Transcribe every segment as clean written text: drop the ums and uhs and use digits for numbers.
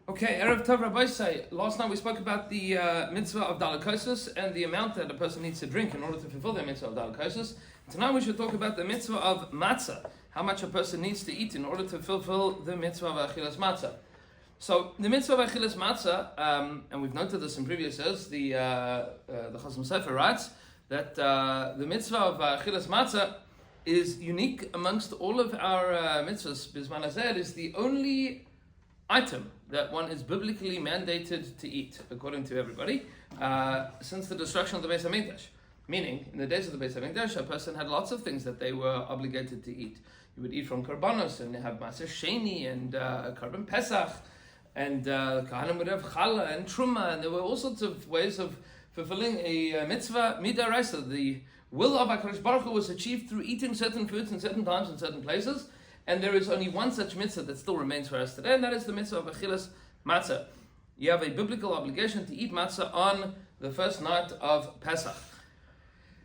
Okay, Erev Tov Rabbi say. Last night we spoke about the mitzvah of dalakosis and the amount that a person needs to drink in order to fulfill the mitzvah of dalakosis. Tonight we should talk about the mitzvah of matzah, how much a person needs to eat in order to fulfill the mitzvah of achilas matzah. So the mitzvah of achilas matzah, and we've noted this in previous years, the Chazon Sofer writes that the mitzvah of achilas matzah is unique amongst all of our mitzvahs. Bisman hazeh is the only item that one is biblically mandated to eat, according to everybody, since the destruction of the Beis HaMikdash. Meaning, in the days of the Beis HaMikdash, a person had lots of things that they were obligated to eat. You would eat from karbanos, and you have matzah sheni, and karban pesach, and kahanim would have challah and truma, and there were all sorts of ways of fulfilling a mitzvah midaraisa. The will of HaKadosh Baruch Hu was achieved through eating certain foods in certain times in certain places. And there is only one such mitzvah that still remains for us today, and that is the mitzvah of achilas matzah. You have a biblical obligation to eat matzah on the first night of Pesach.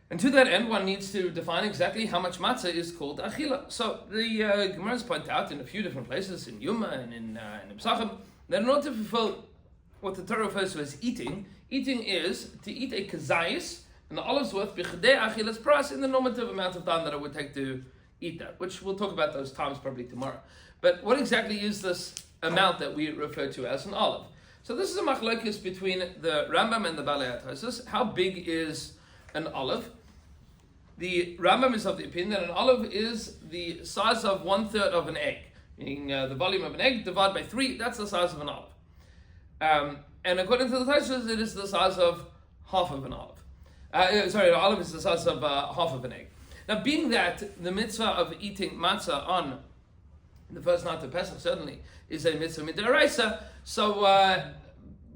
And to that end, one needs to define exactly how much matzah is called achila. So the Gemaras point out in a few different places, in Yuma and in Psachim, that in order to fulfill what the Torah refers to as eating is to eat a kazayis, an olive's worth, b'chedei achilas pras, in the normative amount of time that it would take to eat that, which we'll talk about those times probably tomorrow. But what exactly is this amount that we refer to as an olive? So this is a machlokes between the Rambam and the Balei HaTosfos. How big is an olive? The Rambam is of the opinion that an olive is the size of 1/3 of an egg, meaning the volume of an egg divided by 3, that's the size of an olive. And according to the Tosfos, it is the size of half of an olive. An olive is the size of half of an egg. Now, being that the mitzvah of eating matzah on the first night of Pesach certainly is a mitzvah midaraisa, so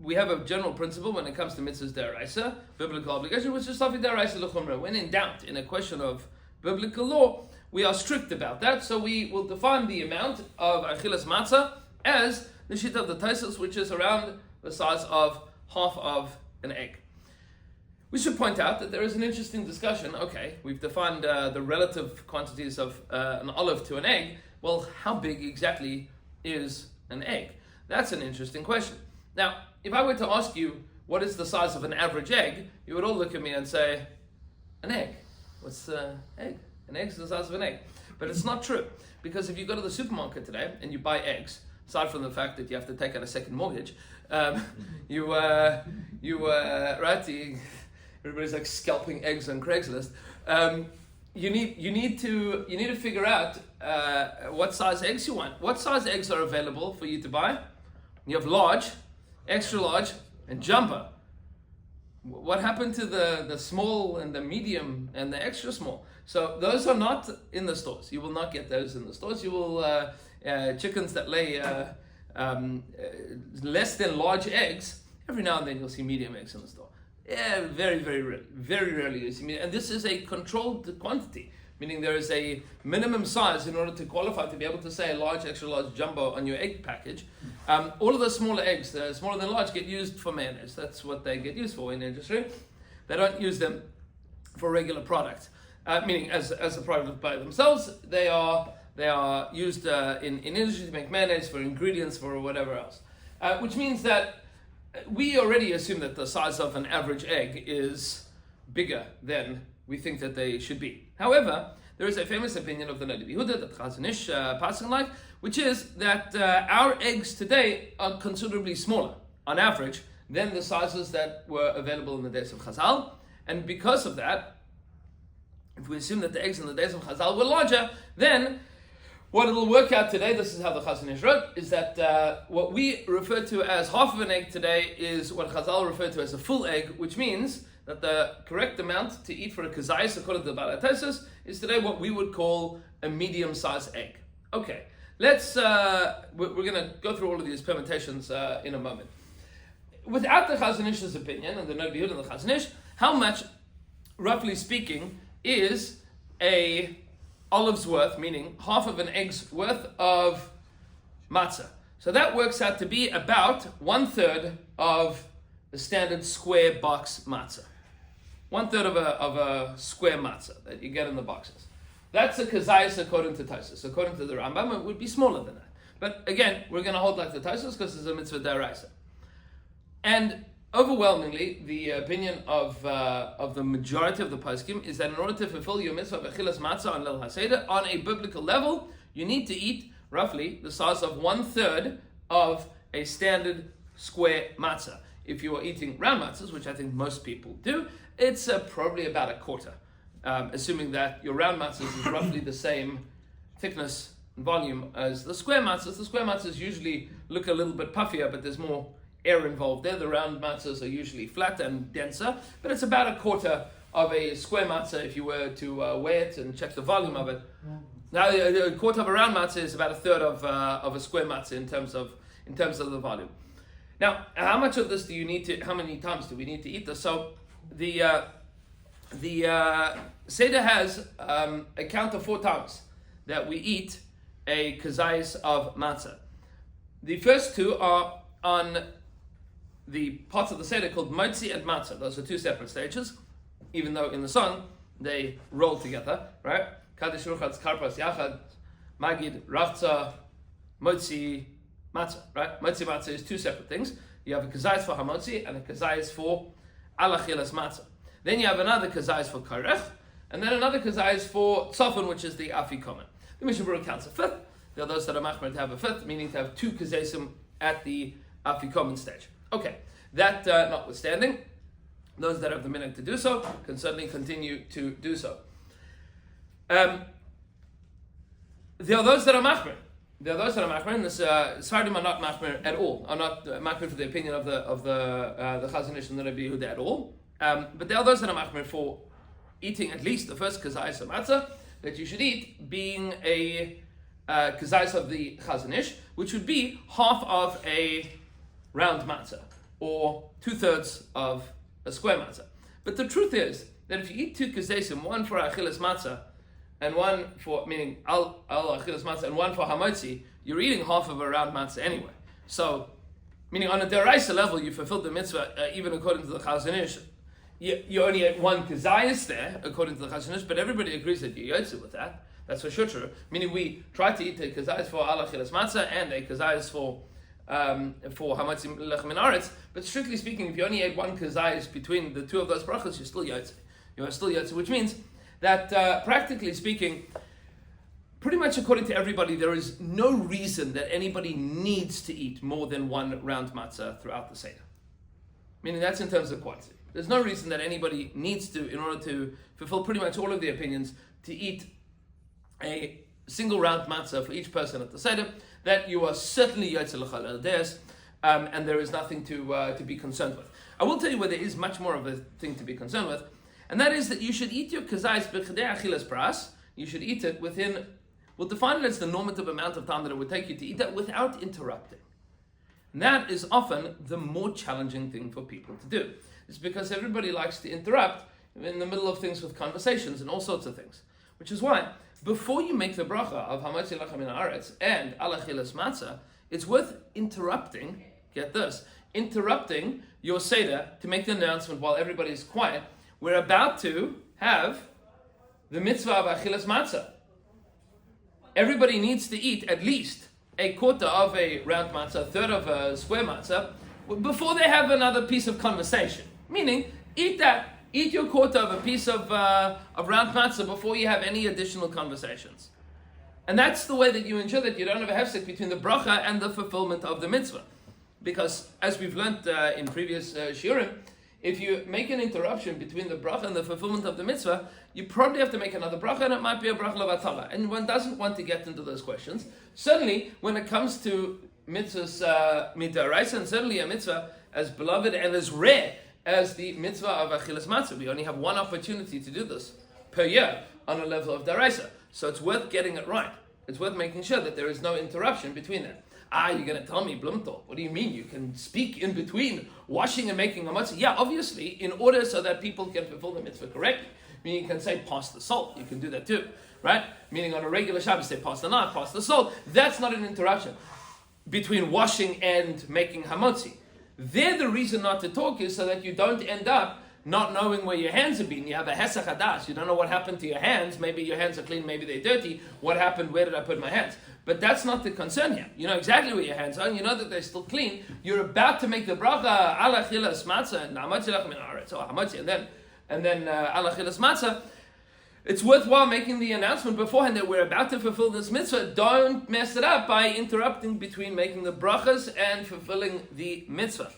we have a general principle when it comes to mitzvahs deraisa, biblical obligation, which is safi deraisa l'chumra. When in doubt in a question of biblical law, we are strict about that, so we will define the amount of achilas matzah as the shita of the Tosfos, which is around the size of half of an egg. We should point out that there is an interesting discussion. Okay, we've defined the relative quantities of an olive to an egg. Well, how big exactly is an egg? That's an interesting question. Now, if I were to ask you what is the size of an average egg, you would all look at me and say, an egg. What's an egg? An egg is the size of an egg. But it's not true. Because if you go to the supermarket today and you buy eggs, aside from the fact that you have to take out a second mortgage, everybody's like scalping eggs on Craigslist. You need to figure out what size eggs you want. What size eggs are available for you to buy? You have large, extra large, and jumbo. What happened to the small and the medium and the extra small? So those are not in the stores. You will not get those in the stores. You will chickens that lay less than large eggs. Every now and then you'll see medium eggs in the store. Yeah, very, very rarely. Very rarely you see medium. And this is a controlled quantity, meaning there is a minimum size in order to qualify to be able to say a large, extra large, jumbo on your egg package. All of the smaller eggs, smaller than large, get used for mayonnaise. That's what they get used for in the industry. They don't use them for regular product, meaning as a product by themselves. They are used in industry to make mayonnaise, for ingredients, for whatever else. Which means that we already assume that the size of an average egg is bigger than we think that they should be. However, there is a famous opinion of the Noda B'Yehuda that Chazon Ish passing like, which is that our eggs today are considerably smaller, on average, than the sizes that were available in the days of Chazal. And because of that, if we assume that the eggs in the days of Chazal were larger, then what it'll work out today, this is how the Chazon Ish wrote, is that what we refer to as half of an egg today is what Chazal referred to as a full egg, which means that the correct amount to eat for a kazayis, according to the Balei HaTosfos, is today what we would call a medium-sized egg. Okay, we're going to go through all of these permutations in a moment. Without the Chazon Ish's opinion, and the Noda B'Yehuda and the Chazon Ish, how much, roughly speaking, is a olive's worth, meaning half of an egg's worth of matzah? So that works out to be about 1/3 of the standard square box matzah. 1/3 of a square matzah that you get in the boxes. That's a kazayis according to Tosfos. According to the Rambam, it would be smaller than that. But again, we're going to hold like the Tosfos because it's a mitzvah d'oraisa. And overwhelmingly, the opinion of the majority of the poskim is that in order to fulfill your mitzvah of achilas matzah on Leil HaSeder, on a biblical level, you need to eat roughly the size of 1/3 of a standard square matzah. If you are eating round matzahs, which I think most people do, it's probably about a quarter, assuming that your round matzahs is roughly the same thickness and volume as the square matzahs. The square matzahs usually look a little bit puffier, but there's more air involved there. The round matzahs are usually flat and denser, but it's about a quarter of a square matzah if you were to weigh it and check the volume of it. Now, a quarter of a round matzah is about a third of a square matzah in terms of the volume. Now, how much of this do you need to? How many times do we need to eat this? So, the Seder has a count of 4 times that we eat a kazayis of matzah. The first 2 are on the parts of the Seder called motzi and matzah. Those are 2 separate stages, even though in the song they roll together, right? Kadesh Ruchatz Karpas Yachad Magid Rachza Motzi Matzah, right? Motzi Matzah is 2 separate things. You have a kazayis for hamotzi and a kazayis for alachilas matzah. Then you have another kazayis for karech, and then another kazayis for tzofon, which is the afikomen. The Mishnah Berurah counts a 5th. There are those that are machmer to have a 5th, meaning to have 2 kazesim at the afikomen stage. Okay, that notwithstanding, those that have the minute to do so can certainly continue to do so. There are those that are machmer. There are those that are machmer, and the Sfardim are not machmer at all. Are not machmer for the opinion of the Chazon Ish and the Rabbi Yehuda at all. But there are those that are machmer for eating at least the first kazayis of matzah that you should eat, being a kazayis of the Chazon Ish, which would be half of a round matzah, or 2/3 of a square matzah. But the truth is that if you eat 2 kazesim, one for achilas matzah, and one for, meaning al achilas matzah, and one for hamotzi, you're eating half of a round matzah anyway. So, meaning on a deraisa level, you fulfilled the mitzvah, even according to the Chazon Ish. You only ate 1 kazayis there, according to the Chazon Ish, but everybody agrees that you're yotze with that. That's for sure true. Meaning we try to eat a kazayis for al achilas matzah and a kazayis for hamotzi lechem min aretz, but strictly speaking, if you only ate 1 kazayis between the 2 of those brachos, you're still yotze. You are still yotze, which means that practically speaking, pretty much according to everybody, there is no reason that anybody needs to eat more than 1 round matzah throughout the Seder. Meaning that's in terms of quantity. There's no reason that anybody needs to, in order to fulfill pretty much all of the opinions, to eat a single round matzah for each person at the Seder, that you are certainly yotze l'chal eldes, and there is nothing to be concerned with. I will tell you where there is much more of a thing to be concerned with, and that is that you should eat your kazayis b'chedei achilas pras. You should eat it within, we'll define it as the normative amount of time that it would take you to eat that without interrupting. And that is often the more challenging thing for people to do. It's because everybody likes to interrupt in the middle of things with conversations and all sorts of things. Which is why, before you make the bracha of hamotzi lechem min haaretz and al achilas matzah, it's worth interrupting, get this, interrupting your Seder to make the announcement while everybody's quiet. We're about to have the mitzvah of achilas matzah. Everybody needs to eat at least a quarter of a round matzah, a third of a square matzah, before they have another piece of conversation. Meaning, eat that. Eat your quarter of a piece of round matzah before you have any additional conversations. And that's the way that you ensure that you don't have a hefsek between the bracha and the fulfillment of the mitzvah. Because, as we've learned in previous shiurim, if you make an interruption between the bracha and the fulfillment of the mitzvah, you probably have to make another bracha, and it might be a bracha levatala. And one doesn't want to get into those questions. Certainly, when it comes to mitzvahs midaraisa, and certainly a mitzvah as beloved and as rare as the mitzvah of achilas matzah, we only have 1 opportunity to do this per year on a level of daraisa. So it's worth getting it right. It's worth making sure that there is no interruption between them. You're going to tell me, Blumthal, what do you mean? You can speak in between washing and making a matzah? Yeah, obviously, in order so that people can fulfill the mitzvah correctly. Meaning you can say, pass the salt. You can do that too, right? Meaning on a regular Shabbos, say, pass the knife, pass the salt. That's not an interruption between washing and making hamotzi. There, the reason not to talk is so that you don't end up not knowing where your hands have been. You have a hesach hadas. You don't know what happened to your hands. Maybe your hands are clean, maybe they're dirty. What happened? Where did I put my hands? But that's not the concern here. You know exactly where your hands are, and you know that they're still clean. You're about to make the bracha ala chilas matzah and hamotzi lach min haaretz, or hamotzi, and then ala chilas matzah. It's worthwhile making the announcement beforehand that we're about to fulfill this mitzvah. Don't mess it up by interrupting between making the brachas and fulfilling the mitzvah.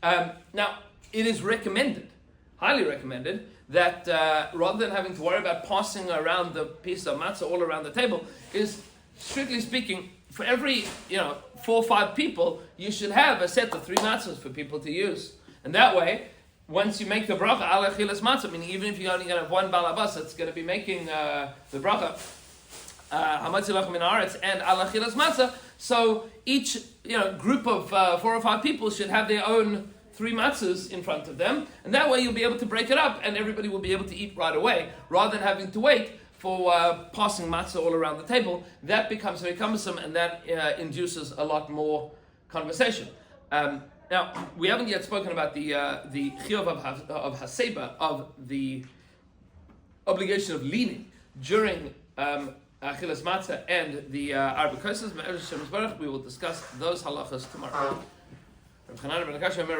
Now, it is recommended, highly recommended, that rather than having to worry about passing around the piece of matzah all around the table, is, strictly speaking, for every 4 or 5 people, you should have a set of 3 matzahs for people to use. And that way, once you make the bracha ala chilas matzah, meaning even if you're only going to have one balabas that's going to be making the bracha hamotzi lach min haaretz and ala chilas matzah, so each group of 4 or 5 people should have their own 3 matzahs in front of them, and that way you'll be able to break it up and everybody will be able to eat right away, rather than having to wait for passing matzah all around the table. That becomes very cumbersome, and that induces a lot more conversation. Now, we haven't yet spoken about the chiyuv of haseba, of the obligation of leaning during achilas matzah and the arba kosas. We will discuss those halachas tomorrow.